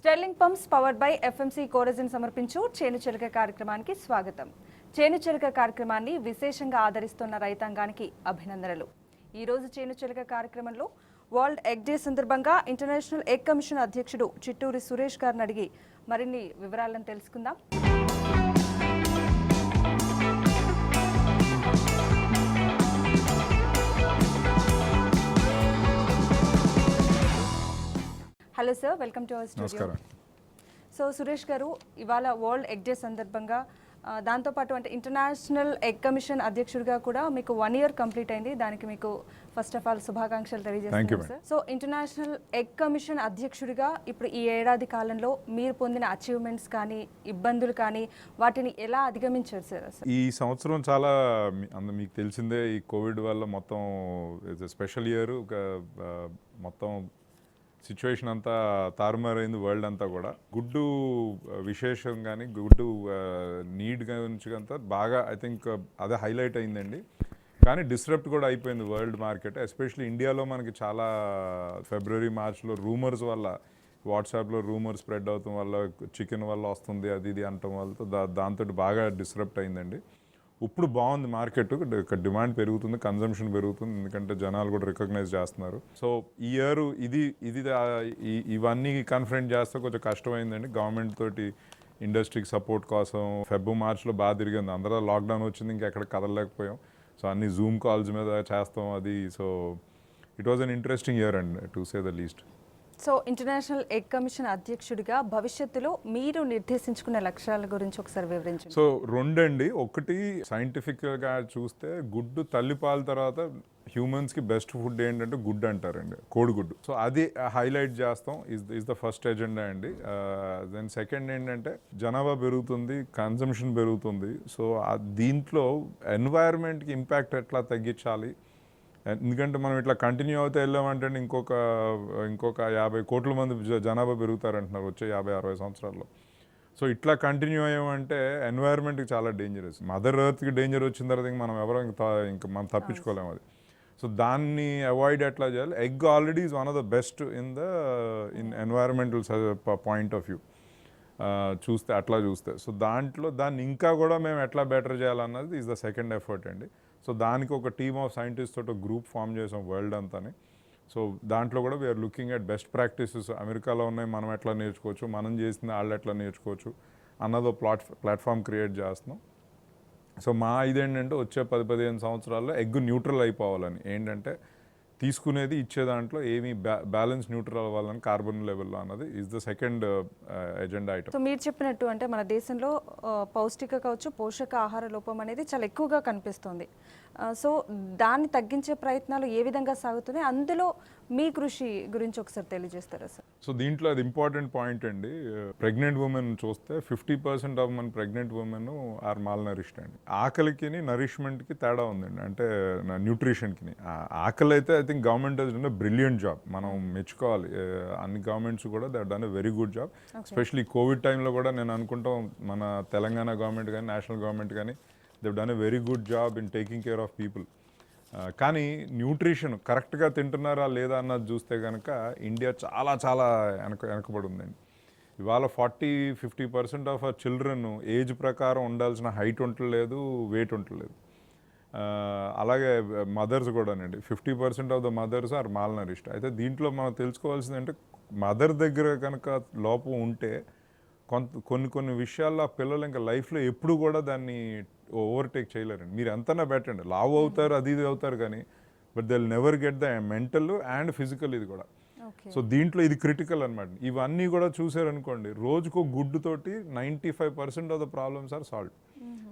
Sterling pumps powered by FMC Coragen సమర్పించు చేను చెలక కార్యక్రమానికి స్వాగతం. చేను చెలక కార్యక్రమాన్ని విశేషంగా ఆదరిస్తున్న రైతాంగానికి అభినందనలు. ఈ రోజు చేను చెలక కార్యక్రమంలో వరల్డ్ ఎగ్ డే సందర్భంగా ఇంటర్నేషనల్ ఎగ్ కమిషన్ అధ్యక్షుడు చిట్టూరి సురేష్ గారిని అడిగి మరిన్ని వివరాలను తెలుసుకుందాం. Hello sir, welcome to our studio. So Suresh గారు, ఇవాళ వరల్డ్ ఎగ్ డే సందర్భంగా దాంతోపాటు అంటే ఇంటర్నేషనల్ ఎగ్ కమిషన్ అధ్యక్షుడిగా కూడా మీకు 1 year కంప్లీట్ అయింది. దానికి మీకు ఫస్ట్ ఆఫ్ ఆల్ శుభాకాంక్షలు తెలియజేస్తున్నాను sir. So international egg commission అధ్యక్షుడిగా ఇప్పుడు ఈ ఏడాది కాలంలో మీరు పొందిన అచీవ్మెంట్స్ కానీ ఇబ్బందులు కానీ వాటిని ఎలా అధిగమించారు సార్? ఈ సంవత్సరం చాలా మీకు తెలిసిందే, ఈ కోవిడ్ వల్ల మొత్తం స్పెషల్ ఇయర్, మొత్తం సిచ్యువేషన్ అంతా తారుమారైంది వరల్డ్ అంతా కూడా. గుడ్డు విశేషం కానీ గుడ్డు నీడ్ గురించి అంతా బాగా ఐ థింక్ అదే హైలైట్ అయిందండి. కానీ డిస్రప్ట్ కూడా అయిపోయింది వరల్డ్ మార్కెట్, ఎస్పెషల్లీ ఇండియాలో. మనకి చాలా ఫిబ్రవరి మార్చ్లో రూమర్స్ వల్ల, వాట్సాప్లో రూమర్స్ స్ప్రెడ్ అవటం వల్ల, చికెన్ వల్ల వస్తుంది అది ఇది అనటం వల్ల దాంతో బాగా డిస్రప్ట్ అయిందండి. ఇప్పుడు బాగుంది మార్కెట్, డిమాండ్ పెరుగుతుంది, కన్జంప్షన్ పెరుగుతుంది, ఎందుకంటే జనాలు కూడా రికగ్నైజ్ చేస్తున్నారు. సో ఈ ఇయర్ ఇవన్నీ కన్ఫరెంట్ చేస్తే కొంచెం కష్టమైందండి. గవర్నమెంట్ తోటి ఇండస్ట్రీకి సపోర్ట్ కోసం మార్చ్లో బాగా తిరిగింది. అందరూ లాక్డౌన్ వచ్చింది, ఇంకెక్కడ కదలలేకపోయాం. సో అన్ని జూమ్ కాల్స్ మీద చేస్తాం అది. So it was an interesting year and to say the least. So international egg commission అధ్యక్షుడిగా భవిష్యత్తులో మీరు నిర్దేశించుకున్న లక్ష్యాల గురించి ఒకసారి వివరించండి. సో రెండండి. ఒకటి, సైంటిఫిక్గా చూస్తే గుడ్డు తల్లిపాల తర్వాత హ్యూమన్స్కి బెస్ట్ ఫుడ్ ఏంటంటే గుడ్డు అంటారండి, కోడిగుడ్డు. సో అది హైలైట్ చేస్తాం, ఇస్ ద ఫస్ట్ ఎజెండా అండి. దెన్ సెకండ్ ఏంటంటే జనాభా పెరుగుతుంది, కన్జంప్షన్ పెరుగుతుంది. సో దీంట్లో ఎన్వైర్న్మెంట్కి ఇంపాక్ట్ ఎట్లా తగ్గించాలి, ఎందుకంటే మనం ఇట్లా కంటిన్యూ అవుతే వెళ్ళామంటే ఇంకొక 50 కోట్ల మంది జనాభా పెరుగుతారంటున్నారు వచ్చే 50-60 సంవత్సరాల్లో. సో ఇట్లా కంటిన్యూ అయ్యామంటే ఎన్వైర్న్మెంట్కి చాలా డేంజరస్. మదర్ ఎర్త్కి డేంజర్ వచ్చిన తర్వాత మనం ఎవరో ఇంకా మనం తప్పించుకోలేము అది. సో దాన్ని అవాయిడ్ ఎట్లా చేయాలి? Egg already is one of the best in environmental point of view చూస్తే. సో దాన్ని ఇంకా కూడా మేము ఎట్లా బెటర్ చేయాలన్నది ఈజ్ ద సెకండ్ ఎఫర్ట్ అండి. సో దానికి ఒక టీమ్ ఆఫ్ సైంటిస్ట్ తోటి ఒక గ్రూప్ ఫామ్ చేసాం వరల్డ్ అంతాని. సో దాంట్లో కూడా we are looking at best practices. అమెరికాలో ఉన్నాయి, మనం ఎట్లా నేర్చుకోవచ్చు, మనం చేసింది వాళ్ళు ఎట్లా నేర్చుకోవచ్చు అన్నదో ప్లాట్ఫామ్ క్రియేట్ చేస్తున్నాం. సో మా ఇదేంటంటే వచ్చే 10-15 సంవత్సరాల్లో ఎగ్ న్యూట్రల్ అయిపోవాలని, ఏంటంటే తీసుకునేది ఇచ్చే దాంట్లో ఏమీ బ్యాలెన్స్ న్యూట్రల్ అవ్వాలని కార్బన్ లెవెల్లో అన్నది is the second agenda item. So మీరు చెప్పినట్టు అంటే మన దేశంలో పౌష్టిక కావచ్చు, పోషక ఆహార లోపం అనేది చాలా ఎక్కువగా కనిపిస్తుంది. సో దాన్ని తగ్గించే ప్రయత్నాలు ఏ విధంగా సాగుతున్నాయి, అందులో మీ కృషి గురించి ఒకసారి తెలియజేస్తారా సార్? సో దీంట్లో అది ఇంపార్టెంట్ పాయింట్ అండి. ప్రెగ్నెంట్ ఉమెన్ చూస్తే 50% ఆఫ్ మన pregnant women are malnourished అండి. ఆకలికి నరిష్మెంట్కి తేడా ఉందండి, అంటే న్యూట్రిషన్కి. ఆకలి అయితే I think government has done a brilliant job, మనం మెచ్చుకోవాలి. అన్ని గవర్నమెంట్స్ కూడా they done a very good job. Especially covid టైంలో కూడా నేను అనుకుంటాం మన తెలంగాణ గవర్నమెంట్ కానీ నేషనల్ గవర్నమెంట్ కానీ they've done a very good job in taking care of people. కానీ న్యూట్రిషన్ కరెక్ట్గా తింటున్నారా లేదా అన్నది చూస్తే కనుక ఇండియా చాలా చాలా వెనకబడి ఉందండి. ఇవాళ 40-50% ఆఫ్ ఆ చిల్డ్రన్ ఏజ్ ప్రకారం ఉండాల్సిన హైట్ ఉండలేదు, వెయిట్ ఉండలేదు. అలాగే మదర్స్ కూడానండి, 50% of the mothers are malnourished. అయితే దీంట్లో మనం తెలుసుకోవాల్సింది అంటే మదర్ దగ్గర కనుక లోపం ఉంటే కొన్ని విషయాల్లో ఆ పిల్లలు ఇంకా లైఫ్లో ఎప్పుడు కూడా దాన్ని ఓవర్టేక్ చేయలేరండి. మీరు ఎంతనా పెట్టండి, లావ్ అవుతారు, అది ఇది అవుతారు, కానీ but they will never get the mental and physical ఇది కూడా. సో దీంట్లో ఇది క్రిటికల్ అనమాట. ఇవన్నీ కూడా చూసారనుకోండి, రోజుకో గుడ్డుతోటి 95% of the problems are solve.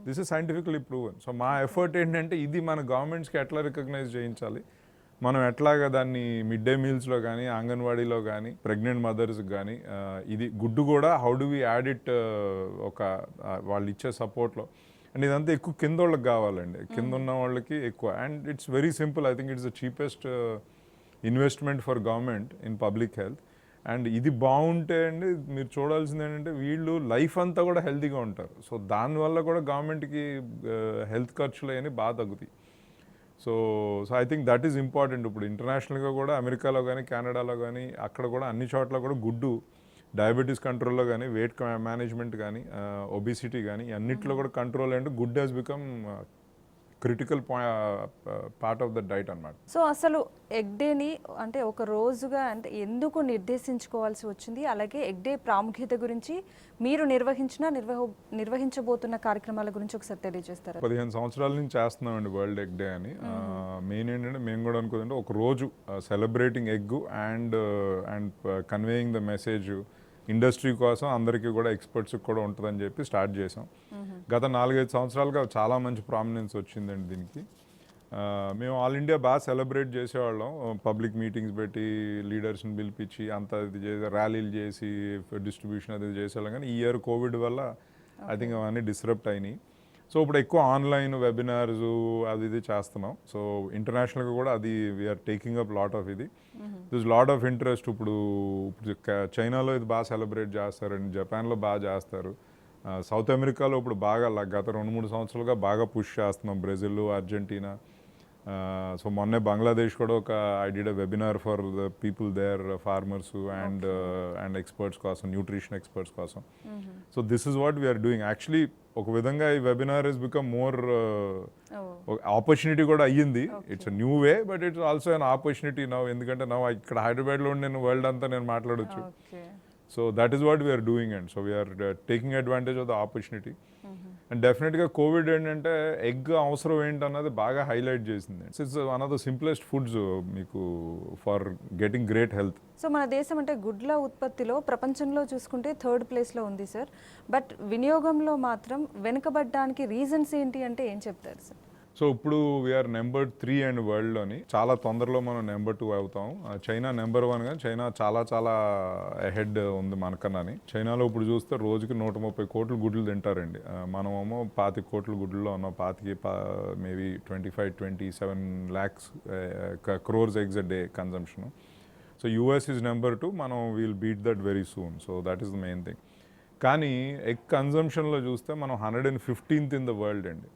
This is scientifically proven. So మా ఎఫర్ట్ ఏంటంటే ఇది మన గవర్నమెంట్స్కి ఎట్లా రికగ్నైజ్ చేయించాలి, మనం ఎట్లాగా దాన్ని మిడ్ డే మీల్స్లో కానీ అంగన్వాడీలో కానీ ప్రెగ్నెంట్ మదర్స్కి కానీ ఇది గుడ్డు కూడా how do we add it వాళ్ళు ఇచ్చే సపోర్ట్లో. అండ్ ఇదంతా ఎక్కువ కింద వాళ్ళకి కావాలండి, కింద ఉన్న వాళ్ళకి ఎక్కువ. And it's very simple. I think it's the cheapest investment for government in public health. And ఇది బాగుంటే అండి మీరు చూడాల్సింది ఏంటంటే వీళ్ళు లైఫ్ అంతా కూడా హెల్తీగా ఉంటారు. సో దానివల్ల కూడా గవర్నమెంట్కి హెల్త్ ఖర్చులు అవన్నీ బాగా తగ్గుతాయి. So I think that is important. ఇప్పుడు ఇంటర్నేషనల్గా కూడా అమెరికాలో కానీ కెనడాలో కానీ అక్కడ కూడా అన్ని చోట్ల కూడా గుడ్డు డయాబెటీస్ కంట్రోల్లో కానీ వెయిట్ మేనేజ్మెంట్ కానీ ఒబిసిటీ కానీ అన్నిట్లో కూడా కంట్రోల్ అంటే గుడ్ has become critical part of the diet అన్నమాట. సో అసలు ఎగ్ డేని అంటే ఒక రోజుగా అంటే ఎందుకు నిర్దేశించుకోవాల్సి వచ్చింది, అలాగే ఎగ్ డే ప్రాముఖ్యత గురించి మీరు నిర్వహించబోతున్న కార్యక్రమాల గురించి ఒకసారి తెలియజేస్తారా? 15 సంవత్సరాల నుంచి చేస్తున్నామండి వరల్డ్ ఎగ్ డే అని. మెయిన్ ఏంటంటే మేము కూడా అనుకుంటే ఒక రోజు celebrating egg and conveying the message industry కోసం అందరికీ కూడా ఎక్స్పర్ట్స్కి కూడా ఉంటుందని చెప్పి స్టార్ట్ చేసాం. గత 4-5 సంవత్సరాలుగా చాలా మంచి ప్రామినెన్స్ వచ్చిందండి దీనికి. మేము ఆల్ ఇండియా బాగా సెలబ్రేట్ చేసేవాళ్ళం, పబ్లిక్ మీటింగ్స్ పెట్టి లీడర్స్ని పిలిపించి అంతా ఇది చేసి ర్యాలీలు చేసి డిస్ట్రిబ్యూషన్ అది చేసేవాళ్ళం. కానీ ఈ ఇయర్ కోవిడ్ వల్ల ఐ థింక్ అవన్నీ డిస్రప్ట్ అయినాయి. సో ఇప్పుడు ఎక్కువ ఆన్లైన్ వెబినార్స్ అది ఇది చేస్తున్నాం. సో ఇంటర్నేషనల్గా కూడా అది we are taking up lot of ఇది దిస్ లాట్ ఆఫ్ ఇంట్రెస్ట్. ఇప్పుడు చైనాలో ఇది బాగా సెలబ్రేట్ చేస్తారండి, జపాన్లో బాగా చేస్తారు, సౌత్ అమెరికాలో ఇప్పుడు బాగా గత 2-3 సంవత్సరాలుగా బాగా పుష్ చేస్తున్నాం, బ్రెజిల్, అర్జెంటీనా. సో మొన్నే బంగ్లాదేశ్ కూడా ఒక I did a webinar for the people there, farmers and experts కోసం, న్యూట్రిషన్ ఎక్స్పర్ట్స్ కోసం. So this is what we are doing. Actually ఒక విధంగా ఈ webinar is become more opportunity కూడా అయ్యింది. It's new way but it's also an opportunity now. ఎందుకంటే now ఇక్కడ హైదరాబాద్లో నేను వరల్డ్ అంతా నేను మాట్లాడొచ్చు. So that is what we are doing and so we are taking advantage of the opportunity. And డెఫినెట్గా కోవిడ్ ఏంటంటే ఎగ్ అవసరం ఏంటన్నది బాగా హైలైట్ చేసింది. It's one of the simplest foods మీకు for getting great health. So మన దేశం అంటే గుడ్ల ఉత్పత్తిలో ప్రపంచంలో చూసుకుంటే 3rd ప్లేస్లో ఉంది సార్. బట్ వినియోగంలో మాత్రం వెనుకబడ్డానికి రీజన్స్ ఏంటి అంటే ఏం చెప్తారు సార్? సో ఇప్పుడు వీఆర్ నెంబర్ 3 అండ్ వరల్డ్లోని. చాలా తొందరలో మనం నెంబర్ 2 అవుతాం. చైనా నెంబర్ 1 కానీ చైనా చాలా చాలా అహెడ్ ఉంది మనకన్నాని. చైనాలో ఇప్పుడు చూస్తే రోజుకి 130 కోట్ల గుడ్లు తింటారండి. మనమేమో 25 కోట్ల గుడ్లలో ఉన్నాం. Maybe 25-27 lakhs crores eggs a day consumption. So US is number 2, మనం will beat that very soon. So that is the main thing. కానీ ఎగ్ కన్జంప్షన్లో చూస్తే మనం 115th ఇన్ ద వరల్డ్ అండి.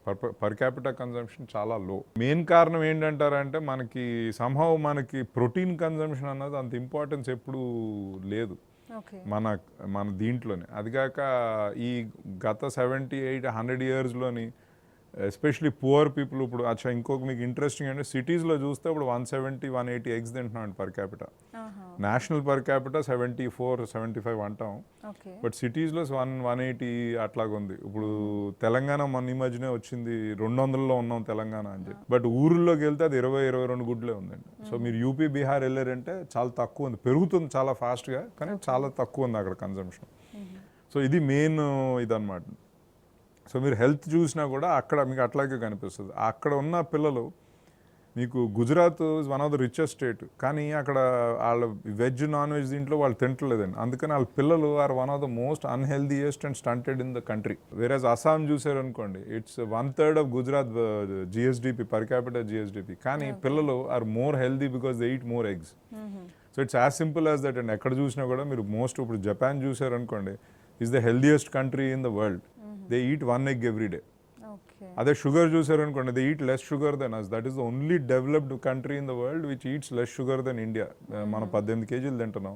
పర్ క్యాపిటల్ కన్జంప్షన్ చాలా లో. మెయిన్ కారణం ఏంటంటారంటే మనకి somehow మనకి ప్రోటీన్ కన్జంప్షన్ అన్నది అంత ఇంపార్టెన్స్ ఎప్పుడు లేదు మన దీంట్లోనే. అదిగాక ఈ గత 70-100 yearsలోని ఎస్పెషలీ పువర్ పీపుల్ ఇప్పుడు ఇంకొక మీకు ఇంట్రెస్టింగ్ అంటే సిటీస్లో చూస్తే ఇప్పుడు 170-180 eggs తింటున్నాం per capital. National per capital 74-75 అంటాం, బట్ సిటీస్లో 180 అట్లాగా ఉంది. ఇప్పుడు తెలంగాణ మన ఈ మధ్యనే వచ్చింది 200లో ఉన్నాం తెలంగాణ అని చెప్పి, బట్ ఊర్లోకి వెళ్తే అది 20-22 గుడ్లే ఉందండి. సో మీరు యూపీ, బీహార్ వెళ్ళారంటే చాలా తక్కువ ఉంది. పెరుగుతుంది చాలా ఫాస్ట్గా, కానీ చాలా తక్కువ ఉంది అక్కడ కన్జంప్షన్. సో ఇది మెయిన్ ఇదన్నమాట. సో మీరు హెల్త్ చూసినా కూడా అక్కడ మీకు అట్లాగే కనిపిస్తుంది. అక్కడ ఉన్న పిల్లలు మీకు Gujarat is one of the richest state, కానీ అక్కడ వాళ్ళ వెజ్ నాన్ వెజ్ దీంట్లో వాళ్ళు తింటలేదండి. అందుకని వాళ్ళ పిల్లలు are one of the most unhealthiest and stunted in the country. వేరేజ్ అస్సాం చూసారనుకోండి, it's 1/3 of Gujarat GSDP, per capital GSDP, కానీ పిల్లలు are more healthy because they eat more eggs. So it's as simple as that and. ఎక్కడ చూసినా కూడా మీరు ఇప్పుడు జపాన్ చూసారనుకోండి, is the healthiest country in the world. They eat 1 egg every day. అదే sugar చూసారనుకోండి, they eat less sugar then us. That is the only developed country in the world which eats less sugar than India. మనం 18 kgs తింటున్నాం,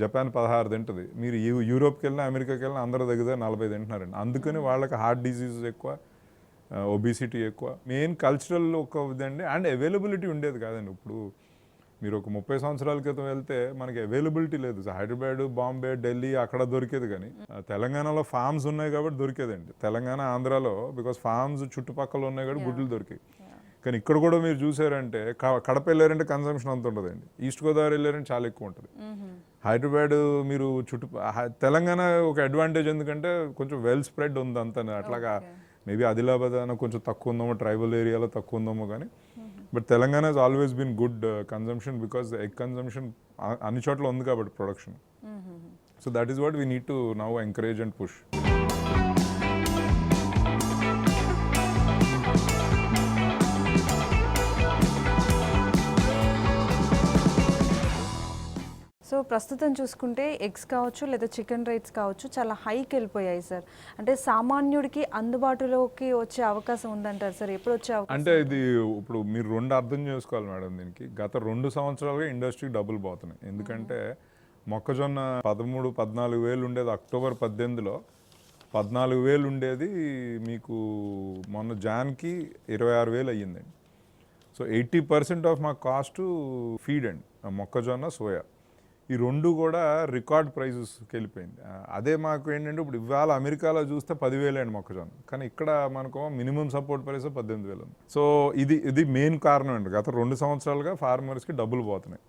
Japan 16 తింటుంది. మీరు యూరోప్కి వెళ్ళినా, అమెరికాకి వెళ్ళినా అందరి దగ్గర 40 తింటున్నారండి. అందుకని వాళ్ళకి హార్ట్ డిసీజెస్ ఎక్కువ, ఒబిసిటీ ఎక్కువ. మెయిన్ కల్చరల్ ఒక ఇదండి. అండ్ అవైలబిలిటీ ఉండేది కాదండి. ఇప్పుడు మీరు ఒక 30 సంవత్సరాల క్రితం వెళ్తే మనకి అవైలబిలిటీ లేదు. హైదరాబాద్, బాంబే, ఢిల్లీ అక్కడ దొరికేది, కానీ తెలంగాణలో ఫార్మ్స్ ఉన్నాయి కాబట్టి దొరికేదండి. తెలంగాణ, ఆంధ్రాలో బికాస్ ఫార్మ్స్ చుట్టుపక్కల ఉన్నాయి కాబట్టి గుడ్లు దొరికాయి. కానీ ఇక్కడ కూడా మీరు చూసారంటే కడప వెళ్ళారంటే కన్సంప్షన్ అంత ఉండదండి. ఈస్ట్ గోదావరి వెళ్ళారంటే చాలా ఎక్కువ ఉంటుంది. హైదరాబాద్ మీరు తెలంగాణ ఒక అడ్వాంటేజ్ ఎందుకంటే కొంచెం వెల్ స్ప్రెడ్ ఉంది అంత. అట్లాగా మేబీ ఆదిలాబాద్ అన్న కొంచెం తక్కువ ఉందేమో, ట్రైబల్ ఏరియాలో తక్కువ ఉందేమో, కానీ but Telangana has always been good consumption because the egg consumption అన్ని చోట్ల ఉంది కాబట్టి production. So that is what we need to now encourage and push. So ప్రస్తుతం చూసుకుంటే ఎగ్స్ కావచ్చు లేదా చికెన్ రైట్స్ కావచ్చు చాలా హైకి వెళ్ళిపోయాయి సార్. అంటే సామాన్యుడికి అందుబాటులోకి వచ్చే అవకాశం ఉందంటారు సార్? ఎప్పుడు వచ్చే అవకాశం? అంటే ఇది ఇప్పుడు మీరు 2 అర్థం చేసుకోవాలి మేడం దీనికి. గత 2 సంవత్సరాలుగా ఇండస్ట్రీకి డబ్బులు పోతున్నాయి. ఎందుకంటే మొక్కజొన్న 13-14 వేలు ఉండేది అక్టోబర్ 18లో, 14 వేలు ఉండేది మీకు మొన్న జాన్కి 26 వేలు అయ్యిందండి. సో 80% ఆఫ్ మా కాస్ట్ ఫీడ్ అండి, మొక్కజొన్న సోయా. ఈ రెండు కూడా రికార్డ్ ప్రైజెస్కి వెళ్ళిపోయింది. అదే మాకు ఏంటంటే ఇప్పుడు ఇవాళ అమెరికాలో చూస్తే 10,000 అండి మొక్కజొన్న, కానీ ఇక్కడ మనకు మినిమం సపోర్ట్ ప్రైస్ 18,000 ఉంది. సో ఇది మెయిన్ కారణం అండి. గత 2 సంవత్సరాలుగా ఫార్మర్స్కి డబ్బులు పోతున్నాయి.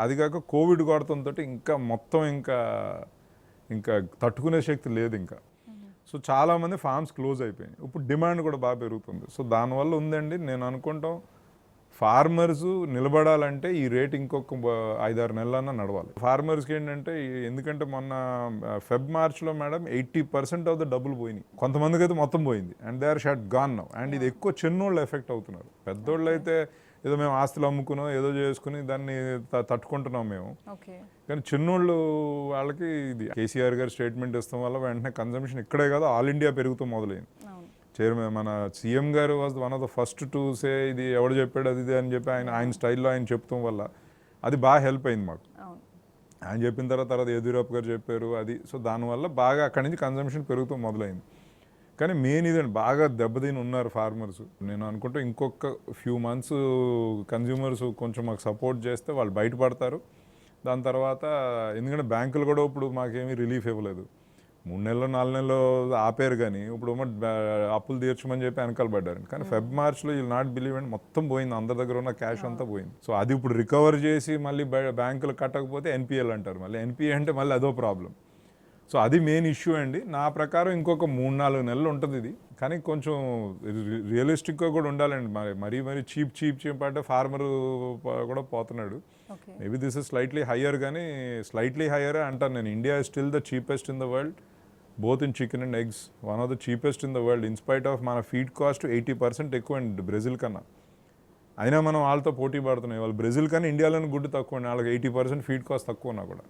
అది కాక కోవిడ్ కొడతంతో ఇంకా మొత్తం ఇంకా తట్టుకునే శక్తి లేదు ఇంకా. సో చాలామంది ఫార్మ్స్ క్లోజ్ అయిపోయినాయి. ఇప్పుడు డిమాండ్ కూడా బాగా పెరుగుతుంది. సో దానివల్ల ఉందండి, నేను అనుకుంటాం ఫార్మర్స్ నిలబడాలంటే ఈ రేట్ ఇంకొక 5-6 నెలలన్నా నడవాలి. ఫార్మర్స్కి ఏంటంటే ఎందుకంటే మొన్న మార్చ్లో మేడం 80% ఆఫ్ ద డబ్బులు పోయినాయి. కొంతమందికి అయితే మొత్తం పోయింది and they are shut gone now. And ఇది ఎక్కువ చిన్నోళ్ళు ఎఫెక్ట్ అవుతున్నారు. పెద్దోళ్ళు అయితే ఏదో మేము ఆస్తులు అమ్ముకున్నాం ఏదో చేసుకుని దాన్ని తట్టుకుంటున్నాం మేము, కానీ చిన్నోళ్ళు వాళ్ళకి ఇది కేసీఆర్ గారు స్టేట్మెంట్ ఇస్తాం వల్ల వెంటనే కన్జంప్షన్ ఇక్కడే కాదు ఆల్ ఇండియా పెరుగుతూ మొదలైంది. చైర్మన్ మన సీఎం గారు was one of the first to say ఇది ఎవడు చెప్పాడు అది అని చెప్పి ఆయన స్టైల్లో ఆయన చెప్తాం వల్ల అది బాగా హెల్ప్ అయింది మాకు. ఆయన చెప్పిన తర్వాత యడ్యూరప్ప గారు చెప్పారు అది. సో దానివల్ల బాగా అక్కడి నుంచి కన్జంప్షన్ పెరుగుతూ మొదలైంది. కానీ మెయిన్ ఇదండి, బాగా దెబ్బతిని ఉన్నారు ఫార్మర్స్. నేను అనుకుంటే ఇంకొక ఫ్యూ మంత్స్ కన్జ్యూమర్స్ కొంచెం మాకు సపోర్ట్ చేస్తే వాళ్ళు బయటపడతారు. దాని తర్వాత ఎందుకంటే బ్యాంకులు కూడా ఇప్పుడు మాకేమీ రిలీఫ్ ఇవ్వలేదు. 3 నెలలు 4 నెలలు ఆపారు, కానీ ఇప్పుడు అప్పులు తీర్చమని చెప్పి వెనకాల పడ్డారు. కానీ మార్చ్లో యూ నాట్ బిలీవ్ అండ్ మొత్తం పోయింది, అందరి దగ్గర ఉన్న క్యాష్ అంతా పోయింది. సో అది ఇప్పుడు రికవర్ చేసి మళ్ళీ బ్యాంకులు కట్టకపోతే ఎన్పిఎల్ అంటారు. మళ్ళీ ఎన్పిఏ అంటే మళ్ళీ అదో ప్రాబ్లం. సో అది మెయిన్ ఇష్యూ అండి. నా ప్రకారం ఇంకొక 3-4 నెలలు ఉంటుంది ఇది. కానీ కొంచెం రియలిస్టిక్గా కూడా ఉండాలండి. మరీ చీప్ అంటే ఫార్మర్ కూడా పోతున్నాడు. Maybe this is slightly higher, కానీ స్లైట్లీ హయ్యర్ అంటాను నేను. India is still the cheapest in the world, both in chicken and eggs. One of the cheapest in the world in spite of మన feed cost 80% ఎక్కువ అండి Brazil కన్నా. అయినా మనం వాళ్ళతో పోటీ పడుతున్నాయి. వాళ్ళు బ్రెజిల్ కన్నా ఇండియాలోనే గుడ్డు తక్కువ అండి, వాళ్ళకి 80% ఫీడ్ కాస్ట్ తక్కువ ఉన్నా కూడా.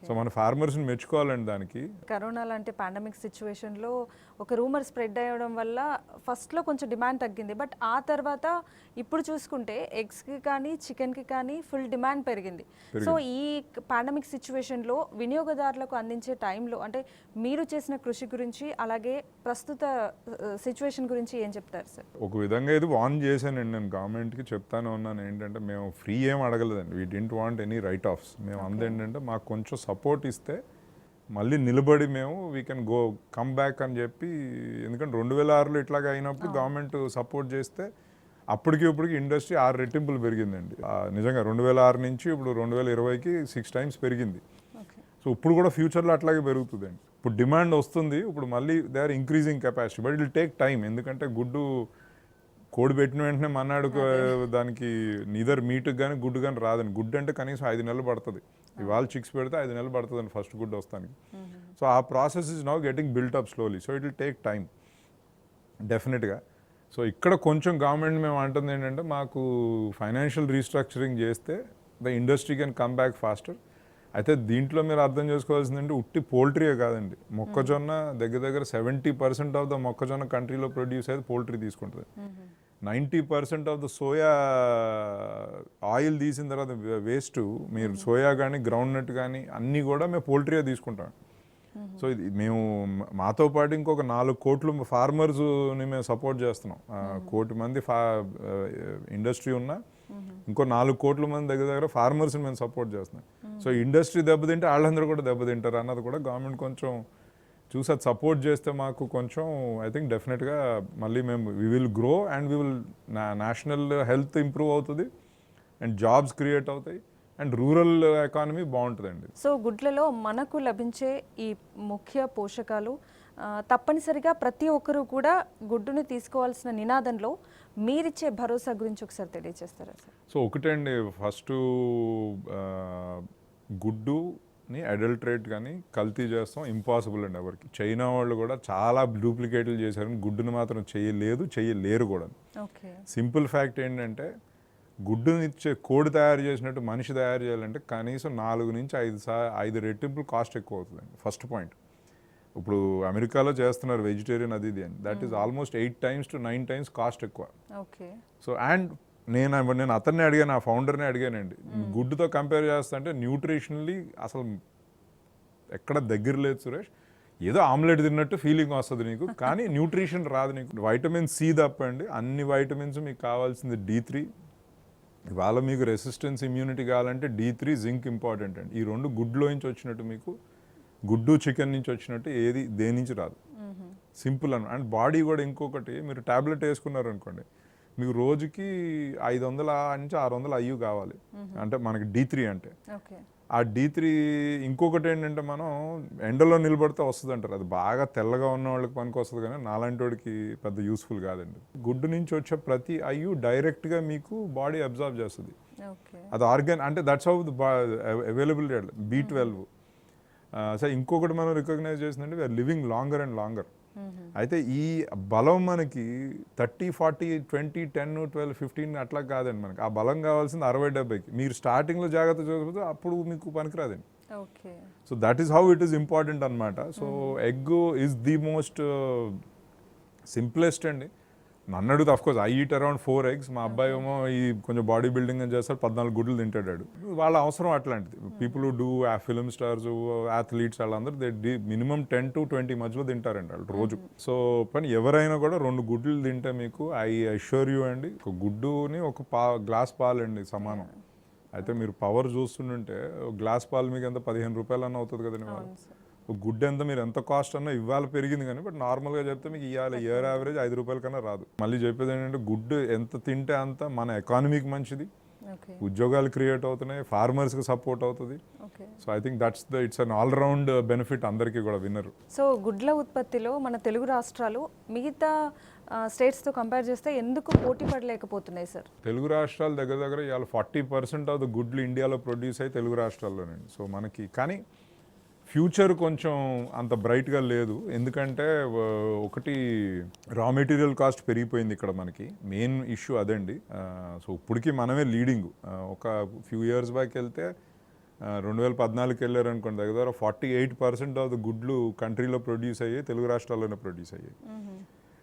సో మన ఫార్మర్స్ని మెచ్చుకోవాలండి. దానికి కరోనా లాంటి పాండమిక్ సిచ్యువేషన్లో ఒక రూమర్ స్ప్రెడ్ అయ్యడం వల్ల ఫస్ట్లో కొంచెం డిమాండ్ తగ్గింది. బట్ ఆ తర్వాత ఇప్పుడు చూసుకుంటే ఎగ్స్కి కానీ చికెన్కి కానీ ఫుల్ డిమాండ్ పెరిగింది. సో ఈ పాండమిక్ సిచ్యువేషన్లో వినియోగదారులకు అందించే టైంలో అంటే మీరు చేసిన కృషి గురించి అలాగే ప్రస్తుత సిచ్యువేషన్ గురించి ఏం చెప్తారు సార్? ఒక విధంగా ఇది వార్న్ చేశానండి నేను గవర్నమెంట్కి. చెప్తానే ఉన్నాను ఏంటంటే మేము ఫ్రీ ఏం అడగలేదండి. We didn't want any write offs. మేము అందేంటంటే మాకు కొంచెం సపోర్ట్ ఇస్తే మళ్ళీ నిలబడి మేము వీ కెన్ కమ్ బ్యాక్ అని చెప్పి. ఎందుకంటే 2006లో ఇట్లాగా అయినప్పుడు గవర్నమెంట్ సపోర్ట్ చేస్తే అప్పటికి ఇప్పటికి ఇండస్ట్రీ 6 రెట్టింపులు పెరిగిందండి. నిజంగా 2006 నుంచి ఇప్పుడు 2020కి 6 times పెరిగింది. సో ఇప్పుడు కూడా ఫ్యూచర్లో అట్లాగే పెరుగుతుందండి. ఇప్పుడు డిమాండ్ వస్తుంది, ఇప్పుడు మళ్ళీ they are increasing capacity. But it will take time. ఎందుకంటే గుడ్డు కోడి పెట్టిన వెంటనే మన్నాడు దానికి నీదర్ మీట్కి కానీ గుడ్డు కానీ రాదండి. గుడ్డు అంటే కనీసం 5 నెలలు పడుతుంది. ఇవాళ చిక్స్ పెడితే 5 నెలలు పడుతుందండి ఫస్ట్ గుడ్డు వస్తానికి. సో ఆ process is now getting built up slowly. So it will take time డెఫినెట్గా. సో ఇక్కడ కొంచెం గవర్నమెంట్ మేము అంటుంది ఏంటంటే మాకు ఫైనాన్షియల్ రీస్ట్రక్చరింగ్ చేస్తే the industry can come back faster. అయితే దీంట్లో మీరు అర్థం చేసుకోవాల్సిందంటే ఉట్టి పోల్ట్రీయే కాదండి. మొక్కజొన్న దగ్గర 70% ఆఫ్ ద మొక్కజొన్న కంట్రీలో ప్రొడ్యూస్ అయితే పోల్ట్రీ తీసుకుంటుంది. 90% ఆఫ్ ద సోయా ఆయిల్ తీసిన తర్వాత వేస్ట్ మీరు సోయా కానీ గ్రౌండ్ నట్ కానీ అన్నీ కూడా మేము పోల్ట్రీయే తీసుకుంటాం. సో ఇది మేము మాతో పాటు ఇంకొక 4 కోట్ల ఫార్మర్స్ని మేము సపోర్ట్ చేస్తున్నాం. 1 కోటి మంది ఇండస్ట్రీ ఉన్నా ఇంకో 4 కోట్ల మంది దగ్గర ఫార్మర్స్ని మేము సపోర్ట్ చేస్తున్నాం. సో ఇండస్ట్రీ దెబ్బతింటే వాళ్ళందరూ కూడా దెబ్బతింటారు అన్నది కూడా గవర్నమెంట్ కొంచెం చూసి అది సపోర్ట్ చేస్తే మాకు కొంచెం ఐ థింక్ డెఫినెట్గా మళ్ళీ మేము we will grow and we will national health improve అవుతుంది అండ్ జాబ్స్ క్రియేట్ అవుతాయి అండ్ రూరల్ ఎకానమీ బాగుంటుందండి. సో గుడ్లలో మనకు లభించే ఈ ముఖ్య పోషకాలు తప్పనిసరిగా ప్రతి ఒక్కరూ కూడా గుడ్డుని తీసుకోవాల్సిన నినాదంలో మీరిచ్చే భరోసా గురించి ఒకసారి తెలియజేస్తారా సార్? సో ఒకటే అండి, ఫస్ట్ గుడ్డుని అడల్టరేట్ కానీ కల్తీ చేస్తాం ఇంపాసిబుల్ అండి ఎవరికి. చైనా వాళ్ళు కూడా చాలా డూప్లికేట్లు చేశారని గుడ్డుని మాత్రం చేయలేరు కూడా. సింపుల్ ఫ్యాక్ట్ ఏంటంటే గుడ్డునిచ్చే కోడి తయారు చేసినట్టు మనిషి తయారు చేయాలంటే కనీసం 4 నుంచి 5 రెట్టింపులు కాస్ట్ ఎక్కువ అవుతుందండి. First point. ఇప్పుడు అమెరికాలో చేస్తున్నారు వెజిటేరియన్ అది అని, that is almost 8 times to 9 times cost ఎక్కువ. సో అండ్ నేను అతన్ని అడిగాను, ఆ ఫౌండర్ని అడిగానండి, గుడ్డుతో కంపేర్ చేస్తా అంటే న్యూట్రిషనల్లీ అసలు ఎక్కడ దగ్గర లేదు సురేష్, ఏదో ఆమ్లెట్ తిన్నట్టు ఫీలింగ్ వస్తుంది నీకు, కానీ న్యూట్రిషన్ రాదు నీకు. వైటమిన్ సి తప్పండి, అన్ని వైటమిన్స్ మీకు కావాల్సింది D3. ఇవాళ మీకు రెసిస్టెన్స్ ఇమ్యూనిటీ కావాలంటే D3 జింక్ ఇంపార్టెంట్ అండి. ఈ రెండు గుడ్లో నుంచి వచ్చినట్టు మీకు గుడ్డు చికెన్ నుంచి వచ్చినట్టు ఏది దేని నుంచి రాదు. సింపుల్ అండ్ బాడీ కూడా ఇంకొకటి, మీరు టాబ్లెట్ వేసుకున్నారు అనుకోండి, మీకు రోజుకి 500 నుంచి 600 IU కావాలి, అంటే మనకి D3 అంటే. ఆ D3 ఇంకొకటి ఏంటంటే, మనం ఎండలో నిలబడితే వస్తుంది అంటారు, అది బాగా తెల్లగా ఉన్న వాళ్ళకి పనికి వస్తుంది, కానీ నాలాంటి వాడికి పెద్ద యూస్ఫుల్ కాదండి. గుడ్డు నుంచి వచ్చే ప్రతి IU డైరెక్ట్గా మీకు బాడీ అబ్జర్వ్ చేస్తుంది. అది ఆర్గాన్ అంటే that's how available B12. So ఇంకొకటి మనం రికగ్నైజ్ చేసిందంటే we are living longer and longer. అయితే ఈ బలం మనకి 30, 40, 20, 10, 12, 15 అట్లా కాదండి. మనకి ఆ బలం కావాల్సింది 60-70కి. మీరు స్టార్టింగ్లో జాగ్రత్త చూడకపోతే అప్పుడు మీకు పనికిరాదండి. So that is how it is important అనమాట. So egg is the most simplest అండి. నన్ను అడుగుతా, of course I eat around 4 eggs. మా అబ్బాయి ఏమో ఈ కొంచెం బాడీ బిల్డింగ్ అని చేస్తారు, 14 గుడ్లు తింటాడు. వాళ్ళ అవసరం అట్లాంటిది. People do film stars, athletes, వాళ్ళందరూ మినిమం 10 to 20 మధ్యలో తింటారండి వాళ్ళు రోజు. సో పని ఎవరైనా కూడా 2 గుడ్లు తింటే మీకు ఐ అష్యూర్ యూ అండి, ఒక గుడ్డుని ఒక గ్లాస్ పాలండి సమానం. అయితే మీరు పవర్ చూస్తుంటే గ్లాస్ పాలు మీకు ఎంత 15 రూపాయలు అన్న అవుతుంది కదండి. వాళ్ళు ఒక గుడ్డు ఎంత, మీరు ఎంత కాస్ట్ అన్నా ఇవాళ పెరిగింది, కానీ బట్ నార్మల్గా చెప్తే మీకు ఇవాళ ఇయర్ యావరేజ్ 5 రూపాయల కన్నా రాదు. మళ్ళీ చెప్పేది ఏంటంటే, గుడ్డు ఎంత తింటే అంత మన ఎకానమీకి మంచిది, ఉద్యోగాలు క్రియేట్ అవుతున్నాయి, ఫార్మర్స్కి సపోర్ట్ అవుతుంది. So I think it's an all round benefit అందరికీ కూడా విన్నర్. సో గుడ్ల ఉత్పత్తిలో మన తెలుగు రాష్ట్రాలు మిగతా స్టేట్స్తో కంపేర్ చేస్తే ఎందుకు పోటీ పడలేకపోతున్నాయి సార్? తెలుగు రాష్ట్రాలు దగ్గర ఇవాళ 40% ఆఫ్ ద గుడ్లు ఇండియాలో ప్రొడ్యూస్ అయ్యి తెలుగు రాష్ట్రాల్లోనండి. సో మనకి కానీ ఫ్యూచర్ కొంచెం అంత బ్రైట్గా లేదు, ఎందుకంటే ఒకటి రా మెటీరియల్ కాస్ట్ పెరిగిపోయింది ఇక్కడ, మనకి మెయిన్ ఇష్యూ అదండి. సో ఇప్పటికీ మనమే లీడింగ్. ఒక ఫ్యూ ఇయర్స్ బ్యాక్ వెళ్తే 2014కి వెళ్ళారు అనుకోండి, దగ్గర 48% ఆఫ్ ద గుడ్లు కంట్రీలో ప్రొడ్యూస్ అయ్యాయి, తెలుగు రాష్ట్రాల్లోనే ప్రొడ్యూస్ అయ్యాయి.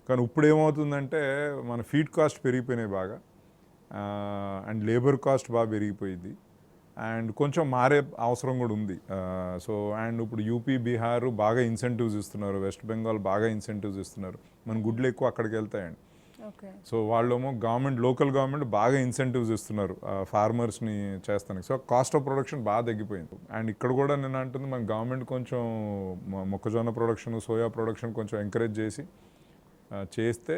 కానీ ఇప్పుడు ఏమవుతుందంటే, మన ఫీడ్ కాస్ట్ పెరిగిపోయినాయి బాగా, అండ్ లేబర్ కాస్ట్ బాగా పెరిగిపోయింది, అండ్ కొంచెం మారే అవసరం కూడా ఉంది. సో అండ్ ఇప్పుడు యూపీ, బీహార్ బాగా ఇన్సెంటివ్స్ ఇస్తున్నారు, వెస్ట్ బెంగాల్ బాగా ఇన్సెంటివ్స్ ఇస్తున్నారు, మన గుడ్లు ఎక్కువ అక్కడికి వెళ్తాయండి. సో వాళ్ళేమో లోకల్ గవర్నమెంట్ బాగా ఇన్సెంటివ్స్ ఇస్తున్నారు ఫార్మర్స్ని చేస్తానికి. సో కాస్ట్ ఆఫ్ ప్రొడక్షన్ బాగా తగ్గిపోయింది. అండ్ ఇక్కడ కూడా నేను అంటుంది, మన గవర్నమెంట్ కొంచెం మొక్కజొన్న ప్రొడక్షన్, సోయా ప్రొడక్షన్ కొంచెం ఎంకరేజ్ చేస్తే,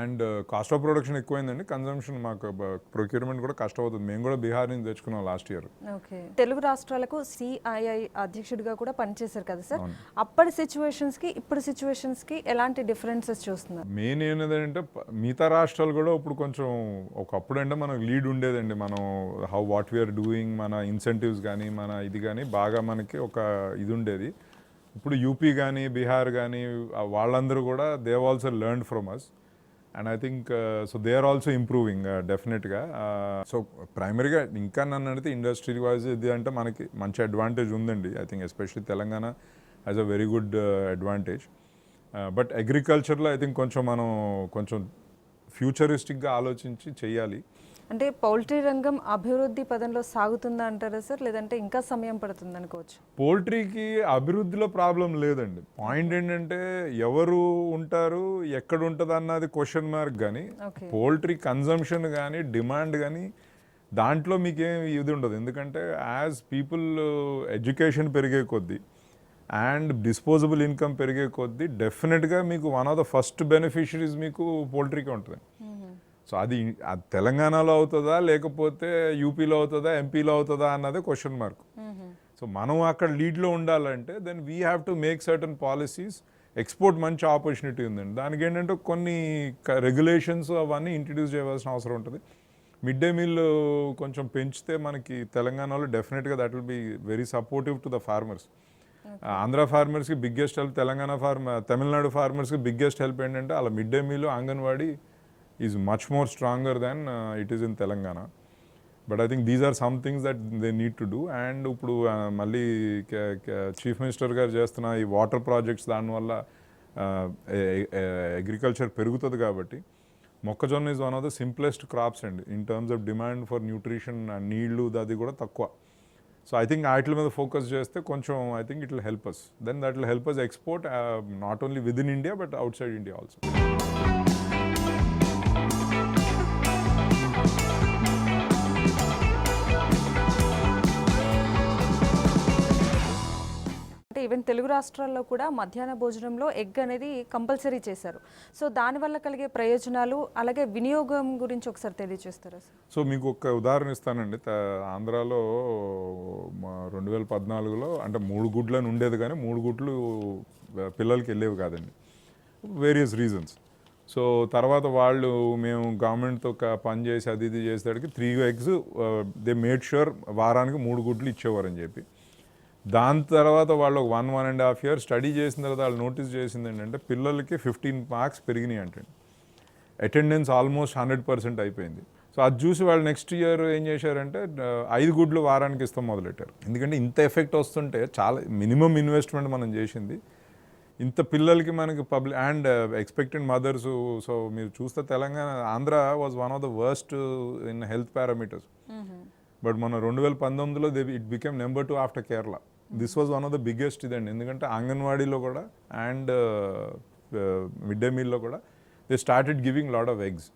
అండ్ కాస్ట్ ఆఫ్ ప్రొడక్షన్ ఎక్కువైందండి, కన్జంప్షన్ మాకు ప్రొక్యూర్మెంట్ కూడా కష్టం అవుతుంది. మేము కూడా బీహార్ నుంచి తెచ్చుకున్నాం లాస్ట్ ఇయర్. తెలుగు రాష్ట్రాలకు CII అధ్యక్షుడిగా కూడా పనిచేశారు కదా సార్, అప్పటి సిచ్యువేషన్స్కి ఇప్పుడు సిచ్యువేషన్స్కి ఎలాంటి డిఫరెన్సెస్ చూస్తున్నారు? మెయిన్ ఏంటంటే, మిగతా రాష్ట్రాలు కూడా ఇప్పుడు కొంచెం, ఒకప్పుడు అంటే మనకు లీడ్ ఉండేదండి, మనం వాట్ వీఆర్ డూయింగ్, మన ఇన్సెంటివ్స్ కానీ మన ఇది కానీ బాగా మనకి ఒక ఇది ఉండేది. ఇప్పుడు యూపీ కానీ బీహార్ కానీ వాళ్ళందరూ కూడా they also learn from us, and I think so they are also improving డెఫినెట్గా. సో ప్రైమరీగా ఇంకా నన్ను అడిగితే ఇండస్ట్రీ వైజ్ ఇది అంటే మనకి మంచి అడ్వాంటేజ్ ఉందండి. I think especially Telangana has a very good advantage. But అగ్రికల్చర్లో ఐ థింక్ కొంచెం ఫ్యూచరిస్టిక్గా ఆలోచించి చెయ్యాలి. అంటే పౌల్ట్రీ రంగం అభివృద్ధి పదంలో సాగుతుందా అంటారా సార్, లేదంటే ఇంకా సమయం పడుతుంది అనుకోవచ్చు? పౌల్ట్రీకి అభివృద్ధిలో ప్రాబ్లం లేదండి. పాయింట్ ఏంటంటే, ఎవరు ఉంటారు, ఎక్కడ ఉంటుంది అన్నది క్వశ్చన్ మార్క్. కానీ పౌల్ట్రీ కన్జంప్షన్ కానీ డిమాండ్ కానీ దాంట్లో మీకేం ఇది ఉండదు, ఎందుకంటే యాజ్ పీపుల్ ఎడ్యుకేషన్ పెరిగే కొద్దీ అండ్ డిస్పోజబుల్ ఇన్కమ్ పెరిగే కొద్దీ డెఫినెట్గా మీకు one of the first beneficiaries మీకు పౌల్ట్రీకి ఉంటుంది. సో అది తెలంగాణలో అవుతుందా, లేకపోతే యూపీలో అవుతుందా, ఎంపీలో అవుతుందా అన్నదే క్వశ్చన్ మార్క్. సో మనం అక్కడ లీడ్లో ఉండాలంటే then we have to make certain policies. Export మంచి ఆపర్చునిటీ ఉందండి, దానికి ఏంటంటే కొన్ని రెగ్యులేషన్స్ అవన్నీ ఇంట్రడ్యూస్ చేయవలసిన అవసరం ఉంటుంది. మిడ్ డే మీల్ కొంచెం పెంచితే మనకి తెలంగాణలో డెఫినెట్గా that will be very supportive to the farmers. Andhra ఫార్మర్స్కి బిగ్గెస్ట్ హెల్ప్, తమిళనాడు ఫార్మర్స్కి బిగ్గెస్ట్ హెల్ప్ ఏంటంటే అలా mid day meal, anganwadi is much more stronger than it is in Telangana. But I think these are some things that they need to do. And ఇప్పుడు మళ్ళీ chief minister గారు చేస్తున్న ఈ water projects దానివల్ల agriculture పెరుగుతుంది కాబట్టి మొక్కజొన్న is one of the simplest crops అండి in terms of demand for nutrition నీళ్లు అది కూడా తక్కువ. సో ఐ థింక్ వాటి మీద ఫోకస్ చేస్తే కొంచెం I think it will help us. Then that will help us export not only within India but outside India also. అంటే ఈవెన్ తెలుగు రాష్ట్రాల్లో కూడా మధ్యాహ్న భోజనంలో ఎగ్ అనేది కంపల్సరీ చేశారు. సో దానివల్ల కలిగే ప్రయోజనాలు అలాగే వినియోగం గురించి ఒకసారి తెలియజేస్తారా సార్? సో మీకు ఒక ఉదాహరణ ఇస్తానండి. ఆంధ్రాలో 2014లో అంటే 3 గుడ్లని ఉండేది కానీ 3 గుడ్లు పిల్లలకి వెళ్ళేవి కాదండి, వేరియస్ రీజన్స్. సో తర్వాత వాళ్ళు మేము గవర్నమెంట్తో పని చేసి అది ఇది చేసేటికి 3 eggs దే మేడ్ ష్యూర్ వారానికి 3 గుడ్లు ఇచ్చేవారని చెప్పి. దాని తర్వాత వాళ్ళు ఒక 1.5 year స్టడీ చేసిన తర్వాత వాళ్ళు నోటీస్ చేసింది ఏంటంటే పిల్లలకి 15 marks పెరిగినాయి అంటే, అటెండెన్స్ ఆల్మోస్ట్ 100% అయిపోయింది. సో అది చూసి వాళ్ళు నెక్స్ట్ ఇయర్ ఏం చేశారంటే 5 గుడ్లు వారానికి ఇస్తాం మొదలెట్టారు. ఎందుకంటే ఇంత ఎఫెక్ట్ వస్తుంటే చాలా మినిమం ఇన్వెస్ట్మెంట్ మనం చేసింది, ఇంత పిల్లలకి మనకి public and expected mothers. So మీరు చూస్తే Telangana Andhra was one of the worst in health parameters. But మన 2019లో it became number 2 after Kerala. This was one of the biggest ఇదండి. ఎందుకంటే అంగన్వాడీలో కూడా అండ్ మిడ్ డే మీల్లో కూడా they started giving lot of eggs.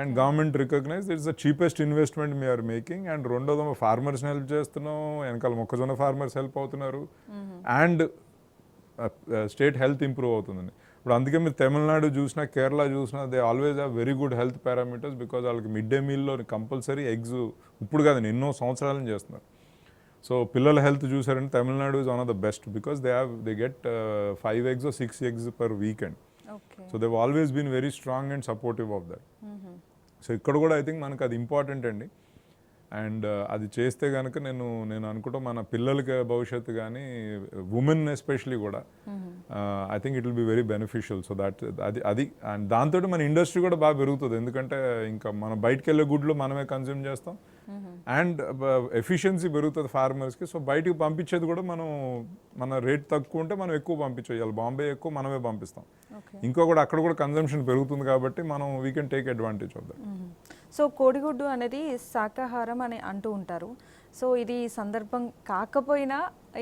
And government recognise it's the cheapest investment we are making. And రెండోది ఫార్మర్స్ని హెల్ప్ చేస్తున్నాం, వెనకాల మొక్కజొన్న ఫార్మర్స్ హెల్ప్ అవుతున్నారు, అండ్ స్టేట్ హెల్త్ ఇంప్రూవ్ అవుతుందండి. ఇప్పుడు అందుకే మీరు తమిళనాడు చూసినా కేరళ చూసినా they always have very good health parameters because వాళ్ళకి మిడ్ డే మీల్లో కంపల్సరీ ఎగ్స్ ఇప్పుడు కాదండి ఎన్నో సంవత్సరాలను చేస్తున్నారు. సో పిల్లల హెల్త్ చూసారంటే Tamil Nadu is one of the best because they get 5 eggs or 6 eggs per weekend. So they always been very strong and supportive of that. So ఇక్కడ కూడా ఐ థింక్ మనకు అది ఇంపార్టెంట్ అండి. అండ్ అది చేస్తే కనుక నేను అనుకుంటా మన పిల్లలకి భవిష్యత్తు కానీ ఉమెన్ ఎస్పెషలీ కూడా I think it will be very beneficial. So అది అండ్ దాంతో మన ఇండస్ట్రీ కూడా బాగా పెరుగుతుంది. ఎందుకంటే ఇంకా మనం బయటకు వెళ్ళే గుడ్లు మనమే కన్జ్యూమ్ చేస్తాం అండ్ ఎఫిషియన్సీ పెరుగుతుంది ఫార్మర్స్కి. సో బయటికి పంపించేది కూడా మన రేట్ తక్కువ ఉంటే మనం ఎక్కువ పంపించేయాలి. బాంబే ఎక్కువ మనమే పంపిస్తాం, ఇంకొకటి అక్కడ కూడా కన్జంప్షన్ పెరుగుతుంది కాబట్టి మనం we can take advantage of that. So కోడిగుడ్డు అనేది శాకాహారం అని అంటూ ఉంటారు. సో ఇది సందర్భం కాకపోయినా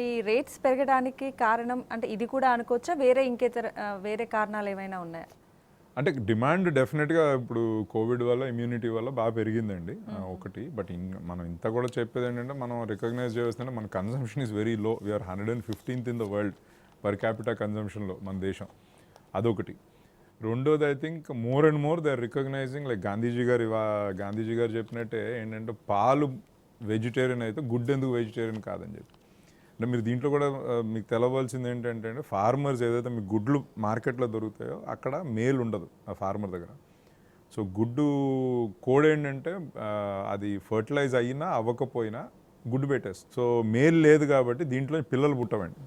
ఈ రేట్స్ పెరగడానికి కారణం అంటే ఇది కూడా అనుకోవచ్చా, వేరే కారణాలు ఏమైనా ఉన్నాయా? అంటే డిమాండ్ డెఫినెట్గా ఇప్పుడు కోవిడ్ వల్ల ఇమ్యూనిటీ వల్ల బాగా పెరిగిందండి ఒకటి. బట్ మనం ఇంత కూడా చెప్పేది ఏంటంటే మనం రికగ్నైజ్ చేస్తుంటే మన consumption is very low. We are 115th in the world per capital కన్జంప్షన్లో మన దేశం. అదొకటి. రెండోది I think more and more they are recognising like Gandhiji గారు చెప్పినట్టే ఏంటంటే పాలు వెజిటేరియన్ అయితే గుడ్ ఎందుకు వెజిటేరియన్ కాదని చెప్పి. అంటే మీరు దీంట్లో కూడా మీకు తెలవాల్సింది ఏంటంటే ఫార్మర్స్ ఏదైతే మీకు గుడ్లు మార్కెట్లో దొరుకుతాయో అక్కడ మేల్ ఉండదు ఆ ఫార్మర్ దగ్గర. సో గుడ్డు కోడ్ ఏంటంటే అది ఫర్టిలైజ్ అయినా అవ్వకపోయినా గుడ్డు పెట్టేస్తుంది. సో మేల్ లేదు కాబట్టి దీంట్లో పిల్లలు పుట్టవండి.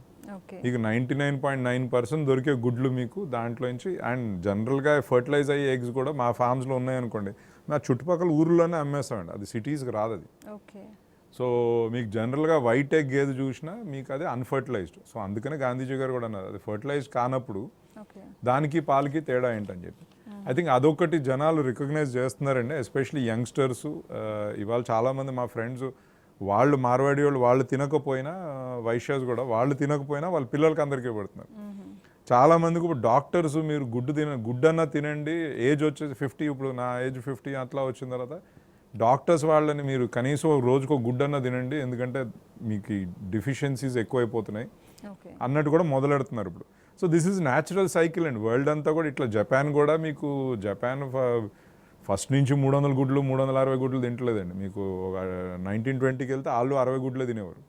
మీకు 99.9% దొరికే గుడ్లు మీకు దాంట్లో నుంచి. అండ్ జనరల్గా ఫర్టిలైజ్ అయ్యే ఎగ్స్ కూడా మా ఫార్మ్స్లో ఉన్నాయనుకోండి, మా చుట్టుపక్కల ఊర్లోనే అమ్మేస్తామండి, అది సిటీస్కి రాదు అది. సో మీకు జనరల్గా వైట్ ఎగ్ ఏది చూసినా మీకు అది అన్ఫర్టిలైజ్డ్. సో అందుకనే గాంధీజీ గారు కూడా అన్నారు అది ఫర్టిలైజ్డ్ కానప్పుడు దానికి పాలకి తేడా ఏంటని చెప్పి. ఐ థింక్ అదొకటి జనాలు రికగ్నైజ్ చేస్తున్నారండి, ఎస్పెషలీ యంగ్స్టర్స్. ఇవాళ చాలామంది మా ఫ్రెండ్స్ వాళ్ళు మార్వాడి వాళ్ళు తినకపోయినా, వైశ్యాస్ కూడా వాళ్ళు తినకపోయినా వాళ్ళ పిల్లలకి అందరికీ పెడుతున్నారు. చాలామందికి ఇప్పుడు డాక్టర్స్ మీరు గుడ్డు అన్నా తినండి, ఏజ్ వచ్చేసి 50, ఇప్పుడు నా ఏజ్ 50 అట్లా వచ్చిన తర్వాత డాక్టర్స్ వాళ్ళని మీరు కనీసం రోజుకో గుడ్డు అన్నా తినండి ఎందుకంటే మీకు ఈ డిఫిషియన్సీస్ ఎక్కువైపోతున్నాయి అన్నట్టు కూడా మొదలెడుతున్నారు ఇప్పుడు. So this is natural cycle and world అంతా కూడా ఇట్లా. జపాన్ కూడా మీకు ఫస్ట్ నుంచి 300 గుడ్లు 360 గుడ్లు తింటలేదండి. మీకు 1920కి వెళ్తే వాళ్ళు 60 గుడ్లే తినేవారు,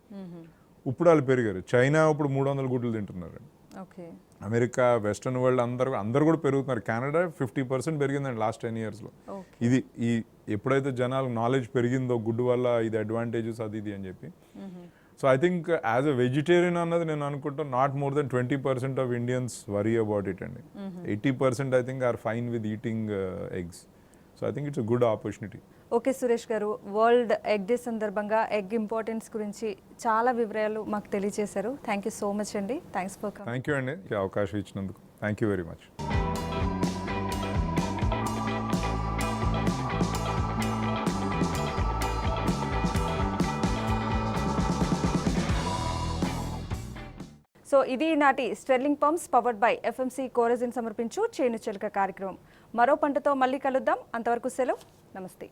ఇప్పుడు వాళ్ళు పెరిగారు. చైనా ఇప్పుడు 300 గుడ్లు తింటున్నారండి. అమెరికా, వెస్టర్న్ వరల్డ్ అందరూ కూడా పెరుగుతున్నారు. కెనడా 50% పెరిగిందండి లాస్ట్ 10 yearsలో. ఇది ఎప్పుడైతే జనాలకు నాలెడ్జ్ పెరిగిందో గుడ్డు వల్ల ఇది అడ్వాంటేజెస్ అది ఇది అని చెప్పి. So I think as a vegetarian అన్నది నేను అనుకుంటాను not more than 20% of Indians worry about it అండి. 80% I think are fine with eating eggs. So I think it's a good opportunity. Okay Suresh గారు, వరల్డ్ ఎగ్ డే సందర్భంగా egg importance గురించి చాలా వివరాలు మాకు తెలియజేశారు. థ్యాంక్ యూ సో మచ్ అండి. Thanks for coming. Thank you అండి, ఈ అవకాశం ఇచ్చినందుకు. Thank you very much. So ఇది నాటి Sterling pumps powered by FMC Coragen సమర్పించు చేను చిలుక కార్యక్రమం. మరో పంటతో మళ్ళీ కలుద్దాం. అంతవరకు సెలవు. నమస్తే.